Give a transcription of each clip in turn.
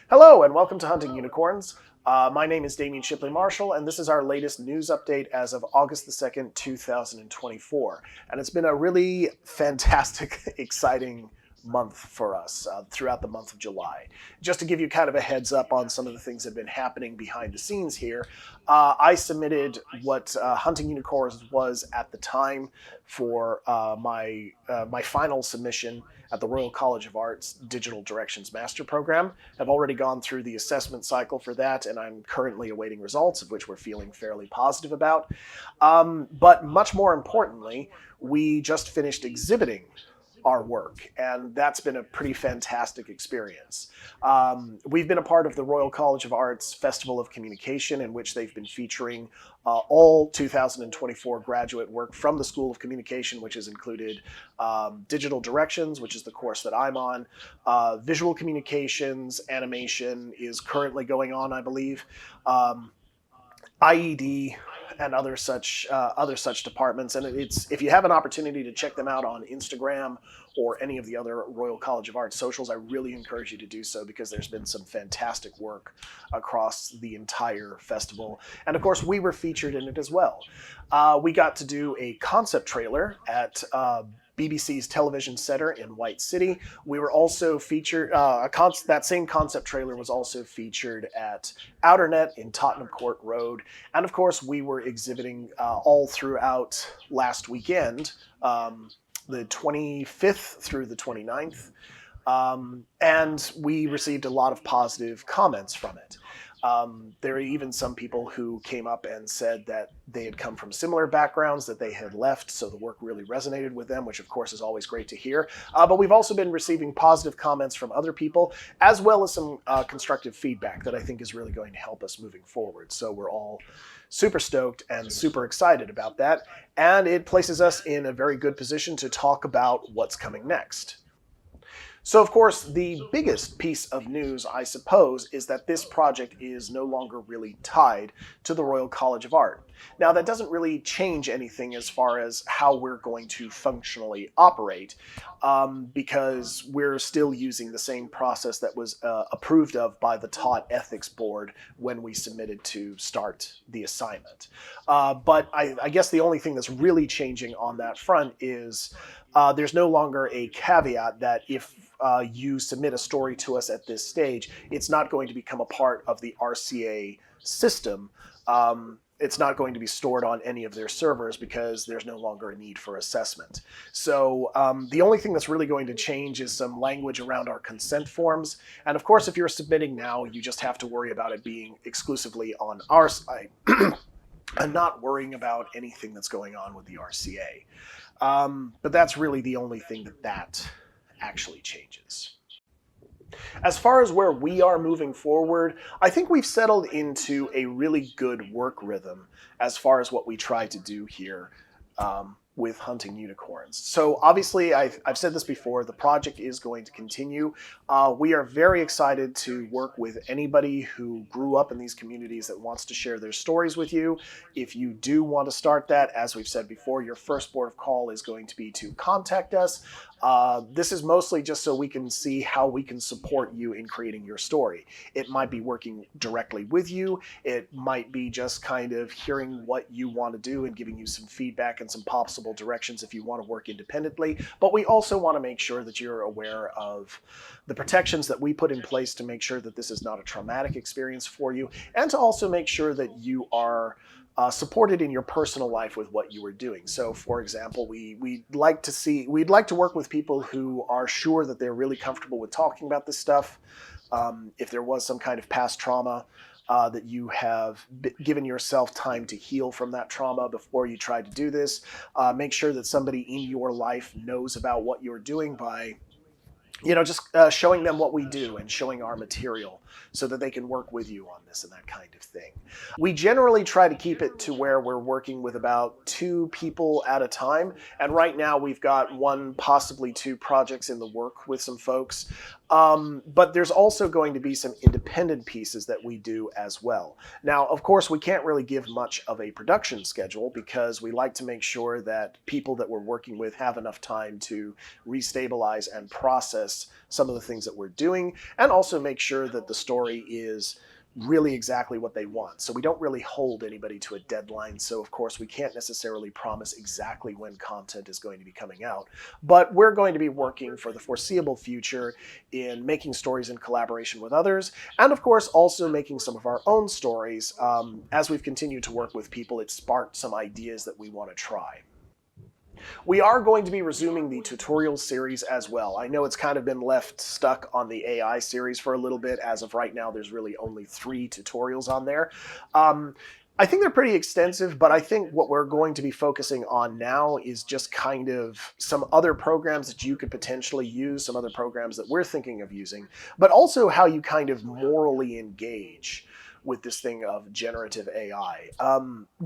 Hello and welcome to Hunting Unicorns. My name is Damien Shipley Marshall, and this is our latest news update as of August the 2nd, 2024. And it's been a really fantastic, exciting month for us throughout the month of July. Just to give you kind of a heads up on some of the things that have been happening behind the scenes here, I submitted what Hunting Unicorns was at the time for my final submission at the Royal College of Art's Digital Directions Master Program. I've already gone through the assessment cycle for that, and I'm currently awaiting results, of which we're feeling fairly positive about. But much more importantly, we just finished exhibiting our work, and that's been a pretty fantastic experience. We've been a part of the Royal College of Art's Festival of Communication, in which they've been featuring all 2024 graduate work from the School of Communication, which has included Digital Directions, which is the course that I'm on, Visual Communications, Animation is currently going on, I believe, IED, and other such departments. And if you have an opportunity to check them out on Instagram or any of the other Royal College of Art socials, I really encourage you to do so, because there's been some fantastic work across the entire festival. And of course, we were featured in it as well. We got to do a concept trailer at BBC's Television Center in White City. We were also featured, that same concept trailer was also featured at Outernet in Tottenham Court Road. And of course, we were exhibiting all throughout last weekend, the 25th through the 29th. And we received a lot of positive comments from it. There are even some people who came up and said that they had come from similar backgrounds that they had left, so the work really resonated with them, which of course is always great to hear. But we've also been receiving positive comments from other people, as well as some constructive feedback that I think is really going to help us moving forward. So we're all super stoked and super excited about that, and it places us in a very good position to talk about what's coming next. So, of course, the biggest piece of news, I suppose, is that this project is no longer really tied to the Royal College of Art. Now, that doesn't really change anything as far as how we're going to functionally operate, because we're still using the same process that was approved of by the Taught Ethics Board when we submitted to start the assignment. But I guess the only thing that's really changing on that front is there's no longer a caveat that if you submit a story to us at this stage, it's not going to become a part of the RCA system. It's not going to be stored on any of their servers, because there's no longer a need for assessment. So the only thing that's really going to change is some language around our consent forms. And of course, if you're submitting now, you just have to worry about it being exclusively on our site and not worrying about anything that's going on with the RCA. But that's really the only thing that actually changes. As far as where we are moving forward, I think we've settled into a really good work rhythm as far as what we try to do here with Hunting Unicorns. So obviously, I've said this before, the project is going to continue. We are very excited to work with anybody who grew up in these communities that wants to share their stories with you. If you do want to start that, as we've said before, your first port of call is going to be to contact us. This is mostly just so we can see how we can support you in creating your story. It might be working directly with you. It might be just kind of hearing what you want to do and giving you some feedback and some possible directions if you want to work independently. But we also want to make sure that you're aware of the protections that we put in place to make sure that this is not a traumatic experience for you, and to also make sure that you are supported in your personal life with what you are doing. So, for example, we'd like to work with people who are sure that they're really comfortable with talking about this stuff. If there was some kind of past trauma, that you have given yourself time to heal from that trauma before you try to do this. Make sure that somebody in your life knows about what you're doing by just showing them what we do and showing our material so that they can work with you on this and that kind of thing. We generally try to keep it to where we're working with about 2 people at a time. And right now we've got 1, possibly 2 projects in the work with some folks. But there's also going to be some independent pieces that we do as well. Now, of course, we can't really give much of a production schedule because we like to make sure that people that we're working with have enough time to restabilize and process some of the things that we're doing, and also make sure that the story is really exactly what they want. So we don't really hold anybody to a deadline. So of course we can't necessarily promise exactly when content is going to be coming out, but we're going to be working for the foreseeable future in making stories in collaboration with others, and of course also making some of our own stories. As we've continued to work with people, it sparked some ideas that we want to try. We are going to be resuming the tutorial series as well. I know it's kind of been left stuck on the AI series for a little bit. As of right now, there's really only 3 tutorials on there. I think they're pretty extensive, but I think what we're going to be focusing on now is just kind of some other programs that you could potentially use, some other programs that we're thinking of using, but also how you kind of morally engage with this thing of generative AI.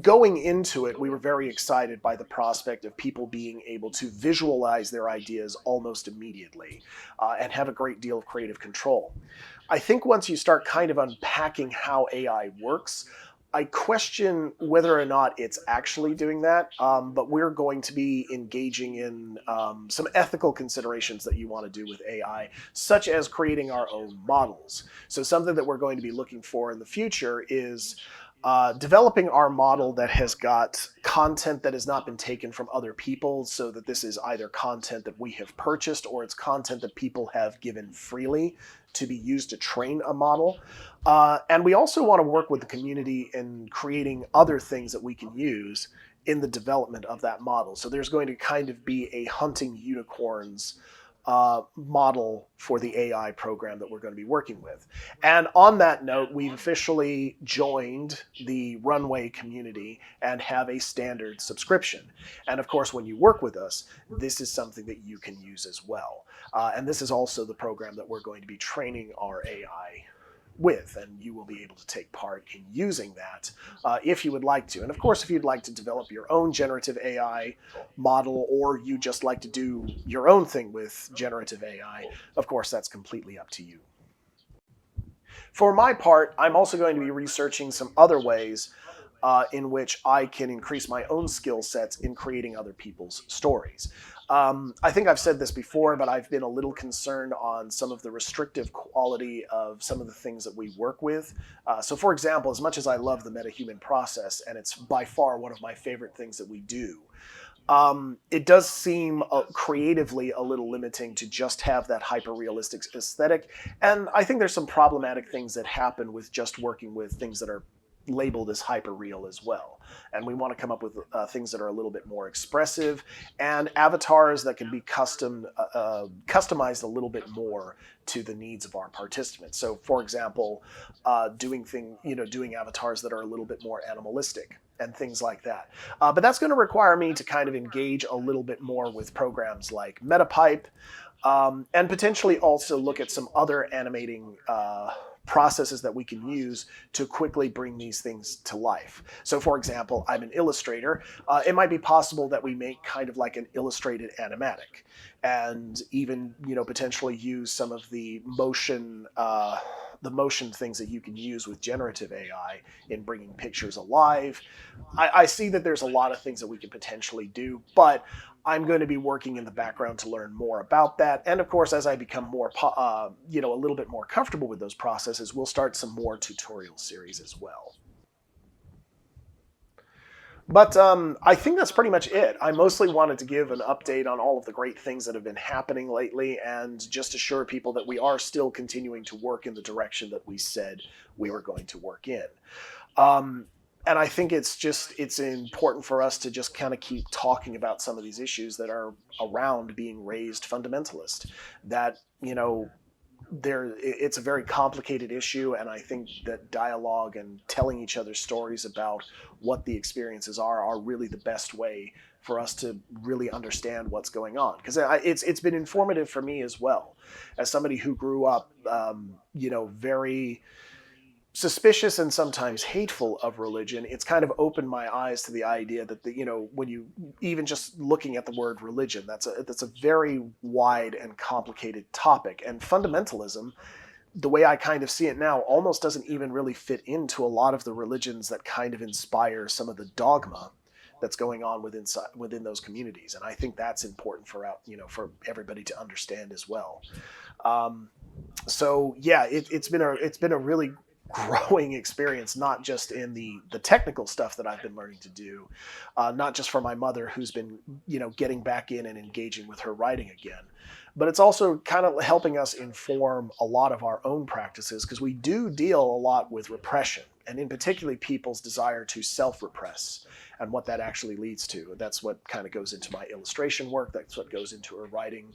Going into it, we were very excited by the prospect of people being able to visualize their ideas almost immediately and have a great deal of creative control. I think once you start kind of unpacking how AI works, I question whether or not it's actually doing that, but we're going to be engaging in some ethical considerations that you want to do with AI, such as creating our own models. So something that we're going to be looking for in the future is developing our model that has got content that has not been taken from other people, so that this is either content that we have purchased or it's content that people have given freely to be used to train a model. And we also want to work with the community in creating other things that we can use in the development of that model. So there's going to kind of be a hunting unicorns model for the AI program that we're going to be working with. And on that note, we've officially joined the Runway community and have a standard subscription. And of course, when you work with us, this is something that you can use as well. And this is also the program that we're going to be training our AI with, and you will be able to take part in using that if you would like to. And of course, if you'd like to develop your own generative AI model, or you just like to do your own thing with generative AI, of course, that's completely up to you. For my part, I'm also going to be researching some other ways in which I can increase my own skill sets in creating other people's stories. I think I've said this before, but I've been a little concerned on some of the restrictive quality of some of the things that we work with. So for example, as much as I love the metahuman process, and it's by far one of my favorite things that we do, it does seem creatively a little limiting to just have that hyper-realistic aesthetic. And I think there's some problematic things that happen with just working with things that are labeled as hyper-real as well. And we want to come up with things that are a little bit more expressive and avatars that can be customized a little bit more to the needs of our participants. So for example, doing avatars that are a little bit more animalistic and things like that. But that's going to require me to kind of engage a little bit more with programs like MetaPipe, and potentially also look at some other animating processes that we can use to quickly bring these things to life. So for example, I'm an illustrator. It might be possible that we make kind of like an illustrated animatic, and even potentially use some of the motion things that you can use with generative AI in bringing pictures alive. I see that there's a lot of things that we could potentially do, but I'm going to be working in the background to learn more about that. And of course, as I become more, a little bit more comfortable with those processes, we'll start some more tutorial series as well. But I think that's pretty much it. I mostly wanted to give an update on all of the great things that have been happening lately, and just assure people that we are still continuing to work in the direction that we said we were going to work in. And I think it's important for us to just kind of keep talking about some of these issues that are around being raised fundamentalist. That, it's a very complicated issue, and I think that dialogue and telling each other stories about what the experiences are really the best way for us to really understand what's going on. Because it's been informative for me as well, as somebody who grew up, very suspicious and sometimes hateful of religion, it's kind of opened my eyes to the idea that when you even just looking at the word religion, that's a very wide and complicated topic. And fundamentalism, the way I kind of see it now, almost doesn't even really fit into a lot of the religions that kind of inspire some of the dogma that's going on within those communities. And I think that's important for everybody to understand as well. So yeah, it's been a really growing experience, not just in the technical stuff that I've been learning to do, not just for my mother, who's been getting back in and engaging with her writing again, but it's also kind of helping us inform a lot of our own practices, because we do deal a lot with repression, and in particular people's desire to self-repress and what that actually leads to. That's what kind of goes into my illustration work. That's what goes into her writing.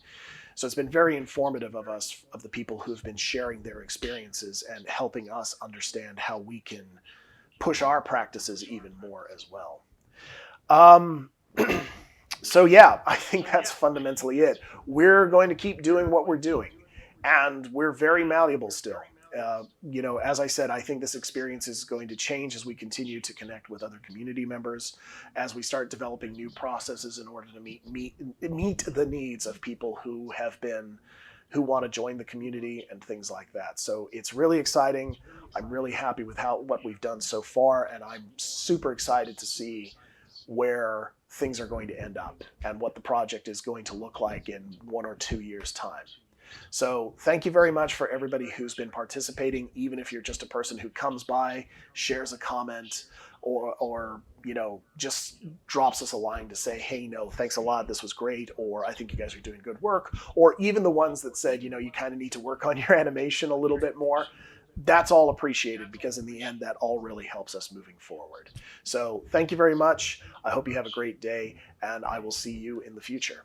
So it's been very informative of the people who've been sharing their experiences and helping us understand how we can push our practices even more as well. So yeah, I think that's fundamentally it. We're going to keep doing what we're doing, and we're very malleable still. As I said, I think this experience is going to change as we continue to connect with other community members, as we start developing new processes in order to meet the needs of people who want to join the community and things like that. So it's really exciting. I'm really happy with what we've done so far, and I'm super excited to see where things are going to end up and what the project is going to look like in 1 or 2 years' time. So thank you very much for everybody who's been participating, even if you're just a person who comes by, shares a comment, or just drops us a line to say, hey, thanks a lot, this was great, or I think you guys are doing good work, or even the ones that said, you kind of need to work on your animation a little bit more. That's all appreciated, because in the end, that all really helps us moving forward. So thank you very much. I hope you have a great day, and I will see you in the future.